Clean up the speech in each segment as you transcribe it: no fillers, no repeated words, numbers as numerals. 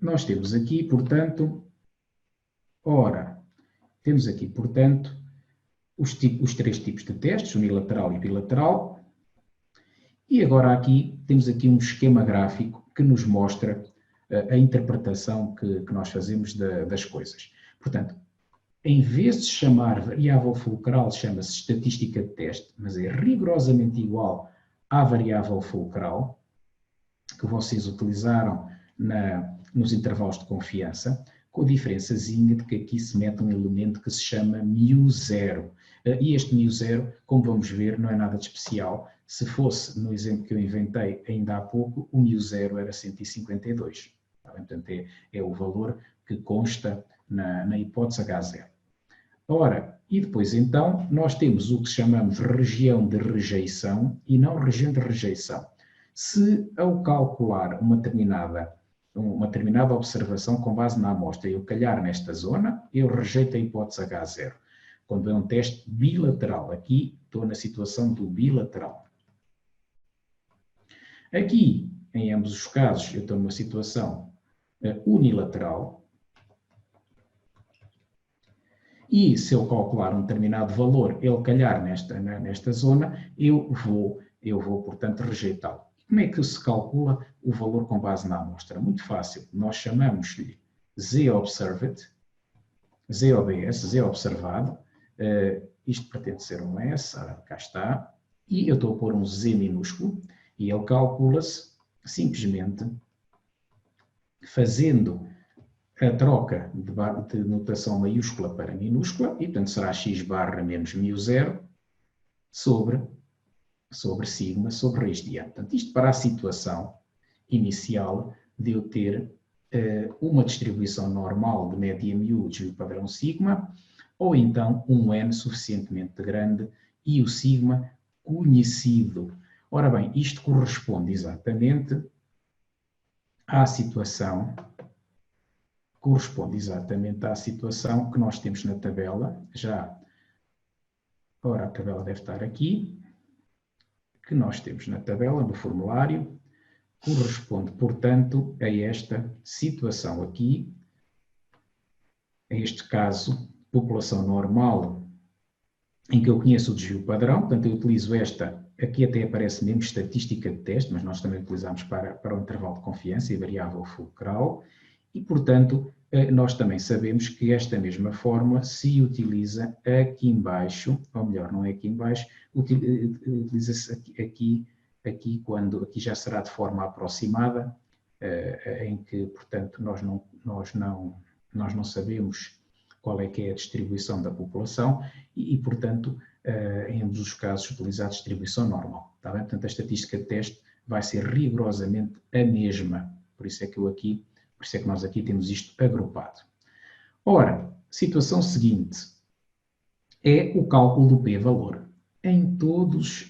nós temos aqui, portanto, temos aqui, portanto, os três tipos de testes, unilateral e bilateral. E agora aqui, temos aqui um esquema gráfico que nos mostra a interpretação que nós fazemos das coisas. Portanto, em vez de chamar variável fulcral, chama-se estatística de teste, mas é rigorosamente igual à variável fulcral que vocês utilizaram nos intervalos de confiança, com a diferençazinha de que aqui se mete um elemento que se chama μ0. E este μ0, como vamos ver, não é nada de especial. Se fosse, no exemplo que eu inventei ainda há pouco, o μ0 era 152. Portanto, é o valor que consta na hipótese H0. Ora, e depois então, nós temos o que chamamos região de rejeição e não região de rejeição. Se ao calcular uma determinada observação com base na amostra eu calhar nesta zona, eu rejeito a hipótese H0. Quando é um teste bilateral, aqui estou na situação do bilateral. Aqui, em ambos os casos, eu estou numa situação unilateral. E se eu calcular um determinado valor, ele calhar nesta zona, eu vou, portanto, rejeitá-lo. Como é que se calcula o valor com base na amostra? Muito fácil. Nós chamamos-lhe Z-observed, Z-OBS, Z observado. Isto pretende ser um S, cá está. E eu estou a pôr um Z minúsculo e ele calcula-se simplesmente fazendo a troca de notação maiúscula para minúscula, e portanto será x barra menos μ0 sobre sigma sobre raiz de A. Portanto, isto para a situação inicial de eu ter uma distribuição normal de média μ de padrão sigma, ou então um n suficientemente grande e o sigma conhecido. Ora bem, isto corresponde exatamente à situação que nós temos na tabela, ora a tabela deve estar aqui, que nós temos na tabela, no formulário, corresponde, portanto, a esta situação aqui, a este caso, população normal, em que eu conheço o desvio padrão, portanto eu utilizo esta, aqui até aparece mesmo estatística de teste, mas nós também utilizamos para o intervalo de confiança e variável fulcral, e portanto nós também sabemos que esta mesma fórmula se utiliza aqui embaixo, ou melhor, não é aqui embaixo, utiliza-se aqui já será de forma aproximada, em que, portanto, nós não sabemos qual é que é a distribuição da população e portanto, em ambos os casos, utilizar a distribuição normal. Está bem? Portanto, a estatística de teste vai ser rigorosamente a mesma. Por isso é que nós aqui temos isto agrupado. Ora, situação seguinte é o cálculo do p-valor. Em todos,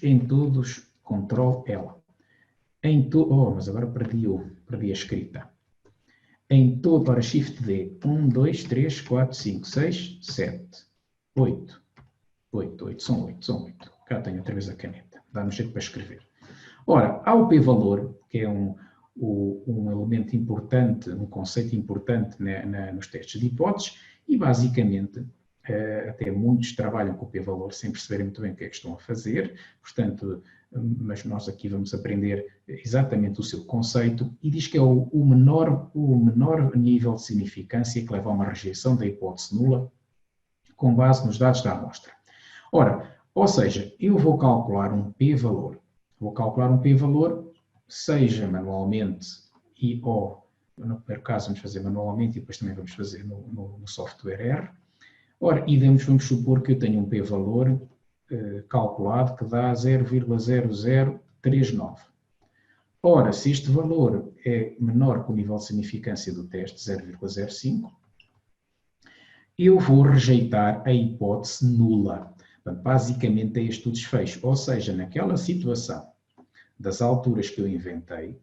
Ctrl L. Mas agora perdi a escrita. Para Shift D, 1, 2, 3, 4, 5, 6, 7, 8. São 8. Cá tenho outra vez a caneta. Dá-me jeito para escrever. Ora, há o p-valor, que é um elemento importante, um conceito importante nos testes de hipóteses, e basicamente até muitos trabalham com o p-valor sem perceberem muito bem o que é que estão a fazer, portanto, mas nós aqui vamos aprender exatamente o seu conceito, e diz que é o menor nível de significância que leva a uma rejeição da hipótese nula com base nos dados da amostra. Ora, ou seja, eu vou calcular um p-valor. Seja manualmente ou, no primeiro caso, vamos fazer manualmente e depois também vamos fazer no software R. Ora, e vamos supor que eu tenho um p-valor calculado que dá 0,0039. Ora, se este valor é menor que o nível de significância do teste, 0,05, eu vou rejeitar a hipótese nula. Portanto, basicamente é este o desfecho. Ou seja, naquela situação das alturas que eu inventei,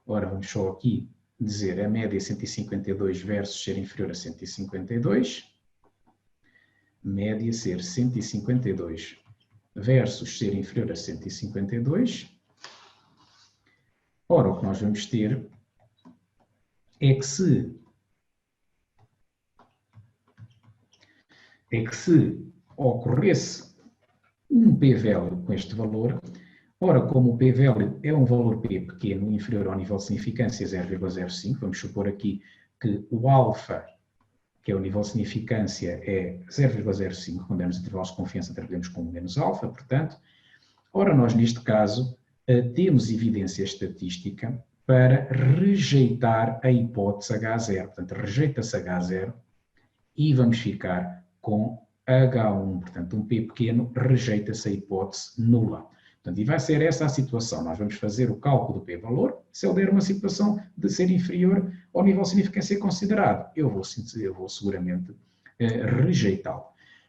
ora, vamos só aqui dizer a média 152 versus ser inferior a 152, média ser 152 versus ser inferior a 152, ora, o que nós vamos ter é que se ocorresse um p-value com este valor, ora, como o p-value é um valor p pequeno, inferior ao nível de significância 0,05, vamos supor aqui que o alfa, que é o nível de significância, é 0,05, quando é nos intervalos de confiança trabalhamos com menos alfa, portanto, ora, nós neste caso temos evidência estatística para rejeitar a hipótese H0, portanto, rejeita-se H0 e vamos ficar com H1, portanto, um P pequeno, rejeita-se a hipótese nula. Portanto, e vai ser essa a situação. Nós vamos fazer o cálculo do P-valor. Se ele der uma situação de ser inferior ao nível de significância considerado, eu vou seguramente rejeitá-lo.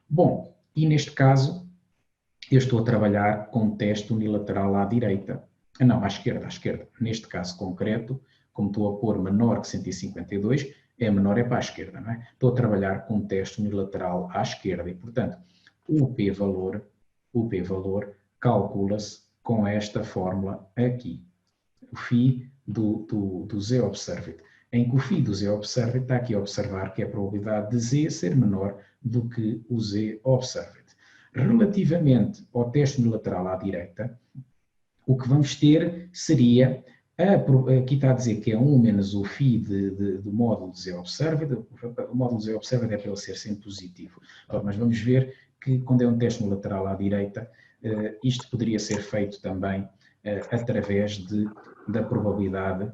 Bom, e neste caso, eu estou a trabalhar com um teste unilateral à direita. Não, à esquerda. Neste caso concreto, como estou a pôr menor que 152, menor é para a esquerda, não é? Estou a trabalhar com um teste unilateral à esquerda e, portanto, o p-valor calcula-se com esta fórmula aqui. O φ do z-observed. Em que o φ do z-observed está aqui a observar que é a probabilidade de z ser menor do que o z-observed. Relativamente ao teste unilateral à direita, o que vamos ter seria, aqui está a dizer que é 1 menos o φ do módulo de z-observed, o módulo de z-observed é para ele ser sempre positivo. Mas vamos ver que quando é um teste unilateral à direita, isto poderia ser feito também através da probabilidade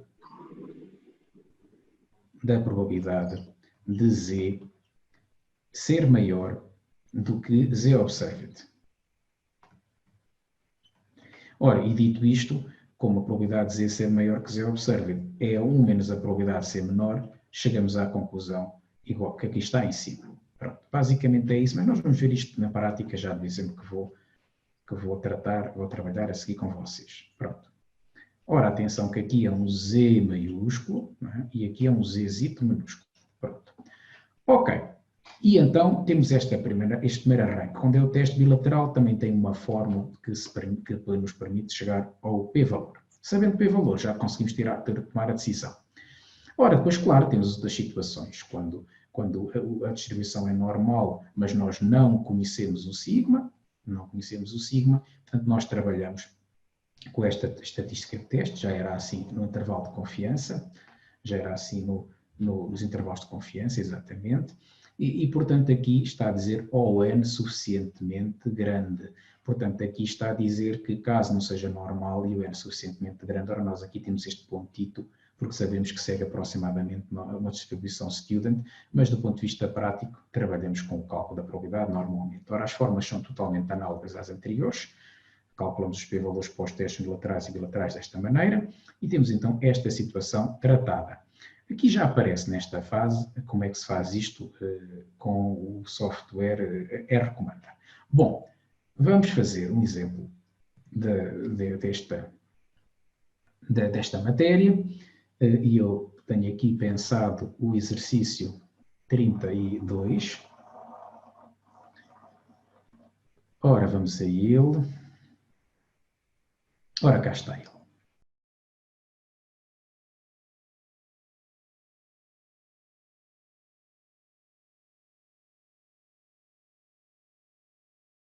de z ser maior do que z-observed. Ora, e dito isto, como a probabilidade de z ser maior que z-observed é 1 menos a probabilidade de ser menor, chegamos à conclusão igual que aqui está em cima. Pronto, basicamente é isso, mas nós vamos ver isto na prática já do exemplo que vou trabalhar a seguir com vocês. Pronto. Ora, atenção que aqui é um z maiúsculo, não é? E aqui é um zito minúsculo. Pronto. Ok. E então temos este primeiro arranque. Quando é o teste bilateral, também tem uma fórmula que nos permite chegar ao p-valor. Sabendo o p-valor, já conseguimos tomar a decisão. Ora, depois, claro, temos outras situações. Quando a distribuição é normal, mas nós não conhecemos o sigma, portanto, nós trabalhamos com esta estatística de teste, já era assim no intervalo de confiança, já era assim nos intervalos de confiança, exatamente. E, portanto, aqui está a dizer ON suficientemente grande. Portanto, aqui está a dizer que caso não seja normal e o N suficientemente grande, ora nós aqui temos este pontito, porque sabemos que segue aproximadamente uma distribuição student, mas do ponto de vista prático, trabalhamos com o cálculo da probabilidade normalmente. Ora, as formas são totalmente análogas às anteriores, calculamos os p-valores para os testes unilaterais e bilaterais desta maneira, e temos então esta situação tratada. Aqui já aparece nesta fase como é que se faz isto com o software RComanda. Bom, vamos fazer um exemplo desta matéria, e eu tenho aqui pensado o exercício 32. Ora, vamos a ele. Ora, cá está ele.